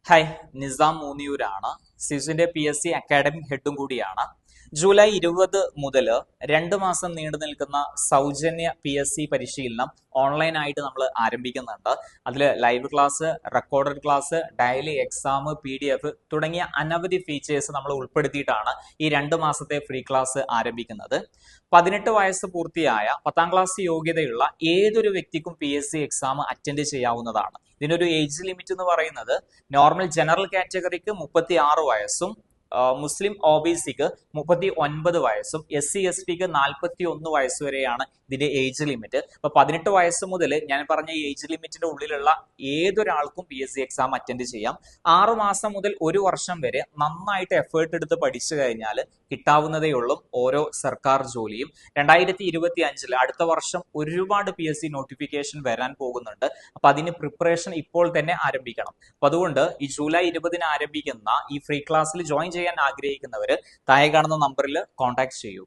Hi, Nizam മൂന്നിയൂരാണ്. സിസുവിന്റെ PSC academic ഹെഡും കൂടിയാണ്. July 20 മുതൽ 2 മാസം നീണ്ടു നിൽക്കുന്ന സൗജന്യ PSC പരിശീലനം ഓൺലൈനായിട്ട് നമ്മൾ ആരംഭിക്കുന്നുണ്ട്. അതിൽ live class, recorded class, daily exam, PDF തുടങ്ങിയ അനവധി ഫീച്ചേഴ്സ് നമ്മൾ ഉൾപ്പെടുത്തിയിട്ടാണ് ഈ 2 മാസത്തെ ഫ്രീ ക്ലാസ് ആരംഭിക്കുന്നത്. 18 വയസ്സ് പൂർത്തിയായ 10ാം ക്ലാസ് യോഗ്യതയുള്ള ഏതൊരു വ്യക്തിക്കും PSC എക്സാം അറ്റൻഡ് ചെയ്യാവുന്നതാണ്. ഇതിനൊരു ഏജ് ലിമിറ്റ് എന്ന് പറയുന്നത് നോർമൽ ജനറൽ കാറ്റഗറിക്ക് 36 വയസ്സും മുസ്ലിം OBCക്ക് 39 വയസ്സും SC/STക്ക് 41 വയസ്സ് വരെയാണ് ഇതിന്റെ ഏജ് ലിമിറ്റ്. അപ്പൊ 18 വയസ്സ് മുതൽ ഞാൻ പറഞ്ഞ ഈ ഏജ് ലിമിറ്റിന്റെ ഉള്ളിലുള്ള ഏതൊരാൾക്കും PSC എക്സാം അറ്റൻഡ് ചെയ്യാം. 6 മാസം മുതൽ 1 വർഷം വരെ നന്നായിട്ട് എഫേർട്ട് എടുത്ത് പഠിച്ചു കഴിഞ്ഞാൽ കിട്ടാവുന്നതേ ഉള്ളൂ ഓരോ സർക്കാർ ജോലിയും. 2025 അടുത്ത വർഷം ഒരുപാട് PSC നോട്ടിഫിക്കേഷൻ വരാൻ പോകുന്നുണ്ട്. അപ്പൊ അതിന് പ്രിപ്പറേഷൻ ഇപ്പോൾ തന്നെ ആരംഭിക്കണം. അപ്പൊ അതുകൊണ്ട് ഈ ജൂലൈ 20 ആരംഭിക്കുന്ന ഈ ഫ്രീ ക്ലാസ്സിൽ ജോയിൻ ചെയ്യാൻ ആഗ്രഹിക്കുന്നവര് താഴെ കാണുന്ന നമ്പറിൽ കോൺടാക്ട് ചെയ്യൂ.